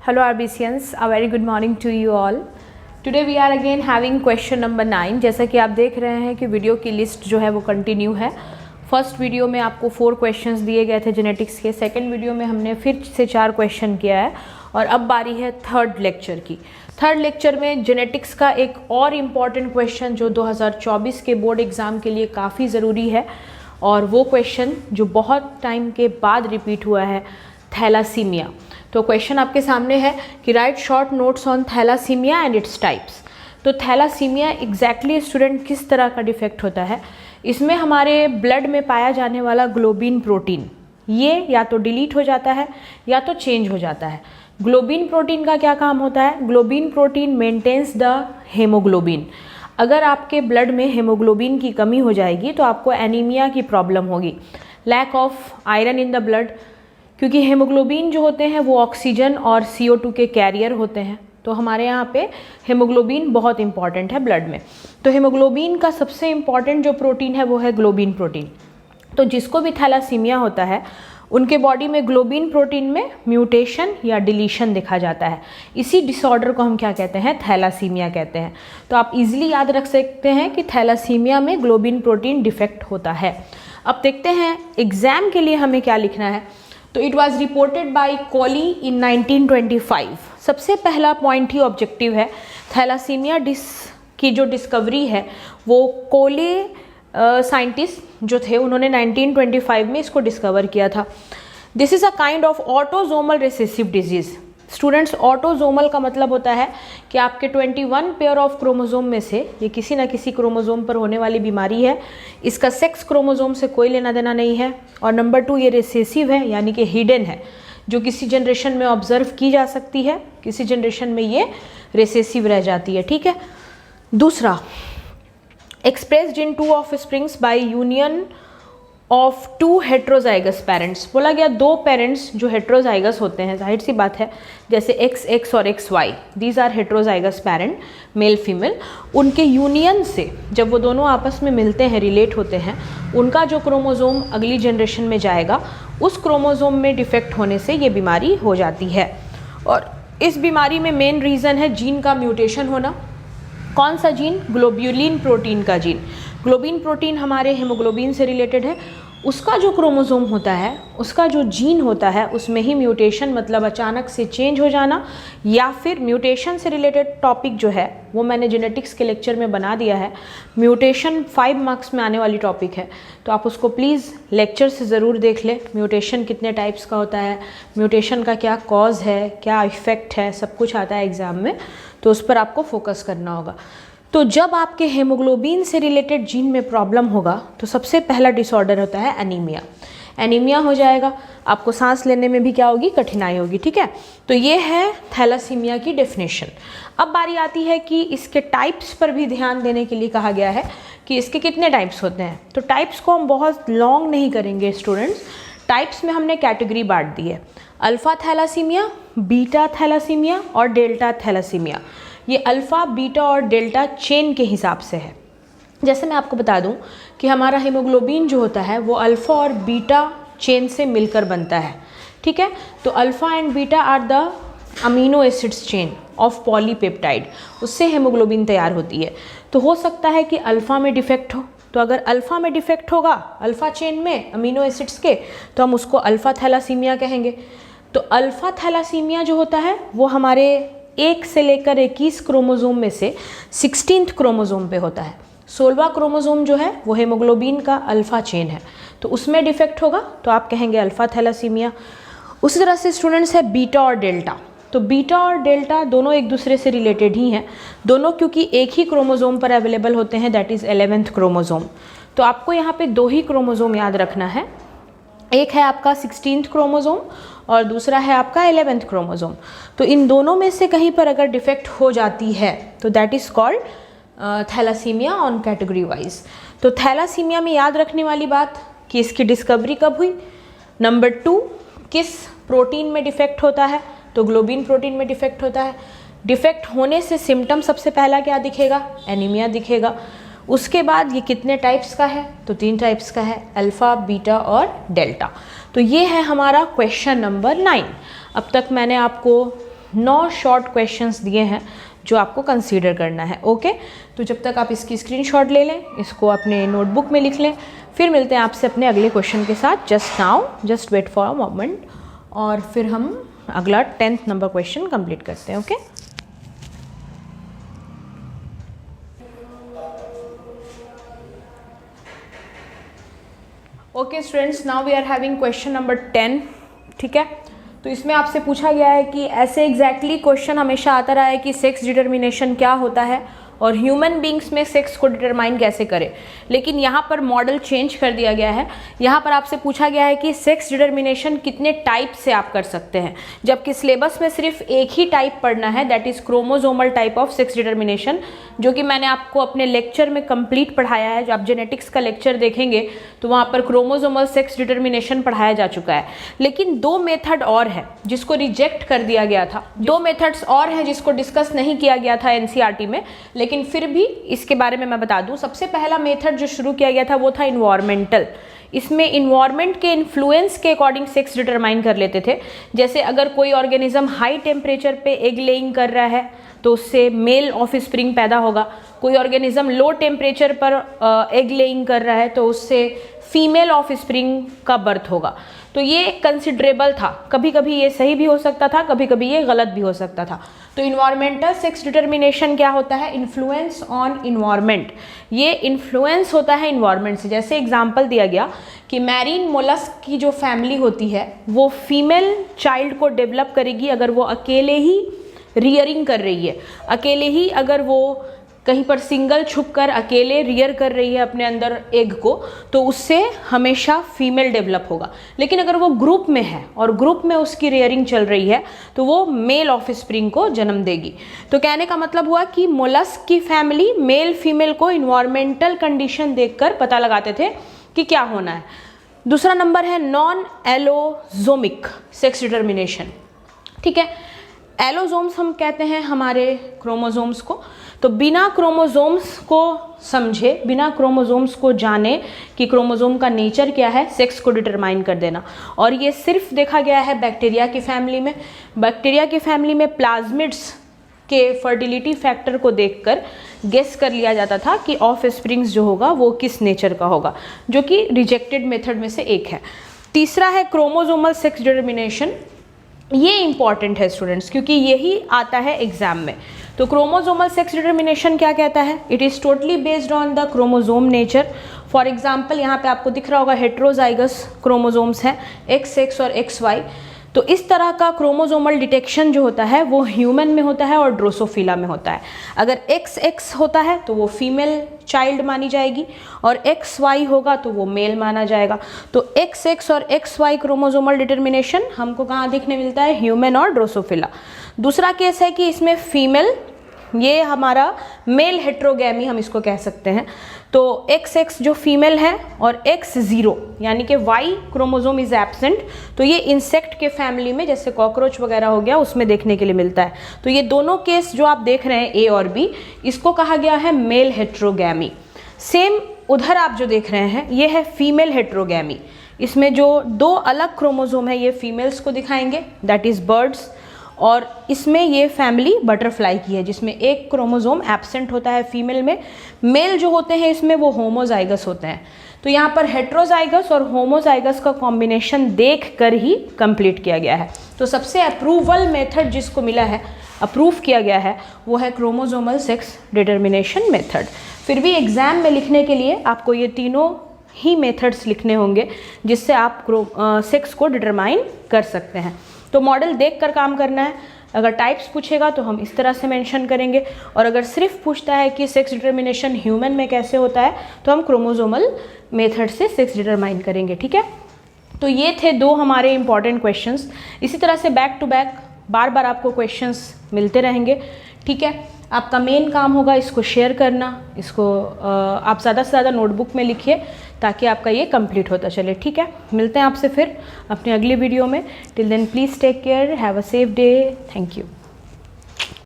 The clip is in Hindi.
Hello RBCians, a very good morning to you all. Today we are again having question number 9. जैसा कि आप देख रहे हैं कि वीडियो की लिस्ट जो है वो कंटिन्यू है. फर्स्ट वीडियो में आपको 4 क्वेश्चंस दिए गए थे जेनेटिक्स के. सेकंड वीडियो में हमने फिर से 4 क्वेश्चन किया है और अब बारी है थर्ड लेक्चर की. थर्ड लेक्चर में जेनेटिक्स का एक और इम्पॉर्टेंट क्वेश्चन जो 2024 के बोर्ड एग्ज़ाम के लिए काफ़ी ज़रूरी है और वो क्वेश्चन जो बहुत टाइम के बाद रिपीट हुआ है, थैलासीमिया. तो क्वेश्चन आपके सामने है कि right short notes on thalassaemia and its types. तो थैलासीमिया एग्जैक्टली स्टूडेंट किस तरह का डिफेक्ट होता है? इसमें हमारे ब्लड में पाया जाने वाला ग्लोबिन प्रोटीन ये या तो डिलीट हो जाता है या तो चेंज हो जाता है. ग्लोबिन प्रोटीन का क्या काम होता है? Globin protein maintains the haemoglobin. अगर आपके ब्लड में हेमोग्लोबिन की कमी हो जाएगी तो आपको एनीमिया की प्रॉब्लम होगी, lack of iron in the blood, क्योंकि हेमोग्लोबिन जो होते हैं वो ऑक्सीजन और CO2 के कैरियर होते हैं. तो हमारे यहाँ पे हेमोग्लोबिन बहुत इंपॉर्टेंट है ब्लड में. तो हेमोग्लोबिन का सबसे इम्पॉर्टेंट जो प्रोटीन है वो है ग्लोबिन प्रोटीन. तो जिसको भी थैलासीमिया होता है उनके बॉडी में ग्लोबिन प्रोटीन में म्यूटेशन या डिलीशन देखा जाता है. इसी डिसऑर्डर को हम क्या कहते हैं? थैलासीमिया कहते हैं. तो आप इजीली याद रख सकते हैं कि थैलासीमिया में ग्लोबिन प्रोटीन डिफेक्ट होता है. अब देखते हैं एग्जाम के लिए हमें क्या लिखना है. तो it was reported by Cooley in 1925. सबसे पहला पॉइंट ही ऑब्जेक्टिव है. थैलासीमिया की जो डिस्कवरी है वो कोले साइंटिस्ट जो थे उन्होंने 1925 में इसको डिस्कवर किया था. This is a kind of autosomal recessive disease. Students, autosomal का मतलब होता है कि आपके 21 पेयर ऑफ क्रोमोजोम में से ये किसी ना किसी क्रोमोजोम पर होने वाली बीमारी है. इसका सेक्स क्रोमोजोम से कोई लेना देना नहीं है. और नंबर 2, ये रिसेसिव है यानी कि हिडन है, जो किसी जनरेशन में ऑब्जर्व की जा सकती है, किसी जनरेशन में ये रिसेसिव रह जाती है. ठीक है. दूसरा, expressed in 2 offsprings by union of 2 heterozygous parents. बोला गया 2 पेरेंट्स जो हेट्रोजाइगस होते हैं, जाहिर सी बात है, जैसे XX और XY, these are heterozygous parent, male female. उनके यूनियन से जब वो दोनों आपस में मिलते हैं, रिलेट होते हैं, उनका जो क्रोमोजोम अगली जनरेशन में जाएगा उस क्रोमोजोम में डिफेक्ट होने से ये बीमारी हो जाती है. और इस बीमारी में मेन रीज़न है जीन का म्यूटेशन होना. कौन सा जीन? ग्लोब्यूलिन प्रोटीन का जीन. ग्लोबिन प्रोटीन हमारे हेमोग्लोबिन से रिलेटेड है. उसका जो क्रोमोजोम होता है, उसका जो जीन होता है, उसमें ही म्यूटेशन, मतलब अचानक से चेंज हो जाना, या फिर म्यूटेशन से रिलेटेड टॉपिक जो है वो मैंने जेनेटिक्स के लेक्चर में बना दिया है. म्यूटेशन 5 मार्क्स में आने वाली टॉपिक है, तो आप उसको प्लीज़ लेक्चर से ज़रूर देख लें. म्यूटेशन कितने टाइप्स का होता है, म्यूटेशन का क्या कॉज है, क्या इफ़ेक्ट है, सब कुछ आता है एग्ज़ाम में, तो उस पर आपको फोकस करना होगा. तो जब आपके हेमोग्लोबिन से रिलेटेड जीन में प्रॉब्लम होगा तो सबसे पहला डिसऑर्डर होता है एनीमिया. एनीमिया हो जाएगा, आपको सांस लेने में भी क्या होगी? कठिनाई होगी. ठीक है. तो ये है थैलासीमिया की डेफिनेशन. अब बारी आती है कि इसके टाइप्स पर भी ध्यान देने के लिए कहा गया है कि इसके कितने टाइप्स होते हैं. तो टाइप्स को हम बहुत लॉन्ग नहीं करेंगे स्टूडेंट्स. टाइप्स में हमने कैटेगरी बांट दी है: अल्फ़ा थैलासीमिया, बीटा थैलासीमिया और डेल्टा थैलासीमिया. ये अल्फ़ा, बीटा और डेल्टा चेन के हिसाब से है. जैसे मैं आपको बता दूं कि हमारा हेमोग्लोबिन जो होता है वो अल्फ़ा और बीटा चेन से मिलकर बनता है. ठीक है. तो alpha and beta are the amino acids chain of polypeptide. उससे हेमोग्लोबिन तैयार होती है. तो हो सकता है कि अल्फ़ा में डिफेक्ट हो. तो अगर अल्फ़ा में डिफेक्ट होगा, अल्फ़ा चेन में अमीनो एसिड्स के, तो हम उसको अल्फ़ा थैलासीमिया कहेंगे. तो अल्फ़ा थैलासीमिया जो होता है वो हमारे 1 से लेकर 21 क्रोमोजोम में से 16th क्रोमोजोम पे होता है. 16वां क्रोमोजोम जो है वो हेमोग्लोबिन का अल्फ़ा चेन है, तो उसमें डिफेक्ट होगा तो आप कहेंगे अल्फ़ा थैलासीमिया. उसी तरह से स्टूडेंट्स है बीटा और डेल्टा. तो बीटा और डेल्टा दोनों एक दूसरे से रिलेटेड ही हैं. दोनों क्योंकि एक ही क्रोमोजोम पर अवेलेबल होते हैं, दैट इज़ 11th क्रोमोजोम. तो आपको यहाँ पे 2 ही क्रोमोजोम याद रखना है. एक है आपका 16th क्रोमोजोम और दूसरा है आपका 11th क्रोमोजोम. तो इन दोनों में से कहीं पर अगर डिफेक्ट हो जाती है तो that is called thalassaemia on category wise. तो थैलासीमिया में याद रखने वाली बात कि इसकी डिस्कवरी कब हुई. नंबर 2, किस प्रोटीन में डिफेक्ट होता है? तो ग्लोबिन प्रोटीन में डिफेक्ट होता है. डिफेक्ट होने से सिम्टम सबसे पहला क्या दिखेगा? एनीमिया दिखेगा. उसके बाद ये कितने टाइप्स का है? तो 3 टाइप्स का है, अल्फ़ा, बीटा और डेल्टा. तो ये है हमारा क्वेश्चन नंबर 9. अब तक मैंने आपको 9 शॉर्ट क्वेश्चंस दिए हैं जो आपको कंसीडर करना है। ओके, तो जब तक आप इसकी स्क्रीनशॉट ले लें, इसको अपने नोटबुक में लिख लें, फिर मिलते हैं आपसे अपने अगले क्वेश्चन के साथ। Just now, just wait for a moment, और फिर हम अगला 10th नंबर क्वेश्चन कंप्लीट करते हैं। Okay, okay students, now we are having question number 10। ठीक है, तो इसमें आपसे पूछा गया है कि ऐसे एग्जैक्टली क्वेश्चन हमेशा आता रहा है कि सेक्स डिटर्मिनेशन क्या होता है और ह्यूमन बींग्स में सेक्स को डिटरमाइन कैसे करें, लेकिन यहाँ पर मॉडल चेंज कर दिया गया है। यहाँ पर आपसे पूछा गया है कि सेक्स डिटर्मिनेशन कितने टाइप से आप कर सकते हैं, जबकि सिलेबस में सिर्फ एक ही टाइप पढ़ना है, that is chromosomal type of sex determination, जो कि मैंने आपको अपने लेक्चर में कंप्लीट पढ़ाया है। जब आप जेनेटिक्स का लेक्चर देखेंगे तो वहाँ पर क्रोमोजोमल सेक्स डिटर्मिनेशन पढ़ाया जा चुका है। लेकिन 2 मेथड और है जिसको रिजेक्ट कर दिया गया था, 2 मेथड्स और हैं जिसको डिस्कस नहीं किया गया था एनसीईआरटी में, लेकिन फिर भी इसके बारे में मैं बता दूं। सबसे पहला मेथड जो शुरू किया गया था वो था इन्वायरमेंटल। इसमें इन्वायरमेंट के इन्फ्लुएंस के अकॉर्डिंग सेक्स डिटरमाइन कर लेते थे। जैसे अगर कोई ऑर्गेनिज्म हाई टेम्परेचर पे एग लेइंग कर रहा है तो उससे मेल ऑफस्प्रिंग पैदा होगा, कोई ऑर्गेनिज्म लो टेम्परेचर पर एग लेइंग कर रहा है तो उससे फीमेल ऑफस्प्रिंग का बर्थ होगा। तो ये कंसिडरेबल था, कभी कभी ये सही भी हो सकता था, कभी कभी ये गलत भी हो सकता था। तो इन्वायरमेंटल सेक्स डिटर्मिनेशन क्या होता है? Influence on environment. ये इन्फ्लुएंस होता है इन्वायरमेंट से। जैसे एग्जांपल दिया गया कि मैरीन मोलस्क की जो फैमिली होती है वो फीमेल चाइल्ड को डेवलप करेगी अगर वो अकेले ही रियरिंग कर रही है, अकेले ही अगर वो कहीं पर सिंगल छुप कर अकेले रियर कर रही है अपने अंदर एग को, तो उससे हमेशा फीमेल डेवलप होगा। लेकिन अगर वो ग्रुप में है और ग्रुप में उसकी रियरिंग चल रही है तो वो मेल ऑफस्प्रिंग को जन्म देगी। तो कहने का मतलब हुआ कि मोलस्क की फैमिली मेल फीमेल को इन्वायरमेंटल कंडीशन देखकर पता लगाते थे कि क्या होना है। दूसरा नंबर है नॉन एलोजोमिक सेक्स डिटर्मिनेशन। ठीक है, एलोजोम्स हम कहते हैं हमारे क्रोमोजोम्स को। तो बिना क्रोमोजोम्स को समझे, बिना क्रोमोजोम्स को जाने कि क्रोमोजोम का नेचर क्या है, सेक्स को डिटरमाइन कर देना। और ये सिर्फ देखा गया है बैक्टीरिया की फैमिली में। बैक्टीरिया की फैमिली में प्लाज्मिड्स के फर्टिलिटी फैक्टर को देखकर गेस कर लिया जाता था कि ऑफ स्प्रिंग्स जो होगा वो किस नेचर का होगा, जो कि रिजेक्टेड मेथड में से एक है। तीसरा है क्रोमोजोमल सेक्स डिटर्मिनेशन। ये इंपॉर्टेंट है स्टूडेंट्स, क्योंकि यही आता है एग्जाम में। तो क्रोमोजोमल सेक्स डिटर्मिनेशन क्या कहता है? It is totally based on the chromosome nature. For example यहाँ पे आपको दिख रहा होगा हेट्रोजाइगस क्रोमोजोम्स हैं, XX और XY। तो इस तरह का क्रोमोजोमल डिटेक्शन जो होता है वो ह्यूमन में होता है और ड्रोसोफिला में होता है। अगर XX होता है तो वो फीमेल चाइल्ड मानी जाएगी और XY होगा तो वो मेल माना जाएगा। तो XX और XY क्रोमोजोमल डिटर्मिनेशन हमको कहाँ देखने मिलता है? ह्यूमन और ड्रोसोफिला। दूसरा केस है कि इसमें फीमेल, ये हमारा मेल हेट्रोगैमी हम इसको कह सकते हैं। तो XX जो फीमेल है और X0 यानी कि Y क्रोमोजोम इज एब्सेंट, तो ये इंसेक्ट के फैमिली में जैसे कॉकरोच वगैरह हो गया उसमें देखने के लिए मिलता है। तो ये दोनों केस जो आप देख रहे हैं A और B, इसको कहा गया है मेल हेट्रोगैमी। सेम उधर आप जो देख रहे हैं ये है फीमेल हेट्रोगैमी। इसमें जो 2 अलग क्रोमोजोम है ये फीमेल्स को दिखाएंगे, दैट इज बर्ड्स, और इसमें ये फैमिली बटरफ्लाई की है जिसमें एक क्रोमोजोम एब्सेंट होता है फीमेल में। मेल जो होते हैं इसमें वो होमोजाइगस होते हैं। तो यहाँ पर हेट्रोजाइगस और होमोजाइगस का कॉम्बिनेशन देख कर ही कंप्लीट किया गया है। तो सबसे अप्रूवल मेथड जिसको मिला है, अप्रूव किया गया है, वो है क्रोमोजोमल सेक्स डिटर्मिनेशन मेथड। फिर भी एग्जाम में लिखने के लिए आपको ये तीनों ही मेथड्स लिखने होंगे जिससे आप सेक्स को डिटरमाइन कर सकते हैं। तो मॉडल देख कर काम करना है। अगर टाइप्स पूछेगा तो हम इस तरह से मेंशन करेंगे, और अगर सिर्फ पूछता है कि सेक्स डिटर्मिनेशन ह्यूमन में कैसे होता है तो हम क्रोमोजोमल मेथड से सेक्स डिटरमाइन करेंगे। ठीक है, तो ये थे 2 हमारे इंपॉर्टेंट क्वेश्चंस। इसी तरह से बैक टू बैक बार बार आपको क्वेश्चंस मिलते रहेंगे। ठीक है, आपका मेन काम होगा इसको शेयर करना, इसको आप ज़्यादा से ज़्यादा नोटबुक में लिखिए ताकि आपका ये कंप्लीट होता चले। ठीक है, मिलते हैं आपसे फिर अपनी अगली वीडियो में। Till then please take care, have a safe day, thank you.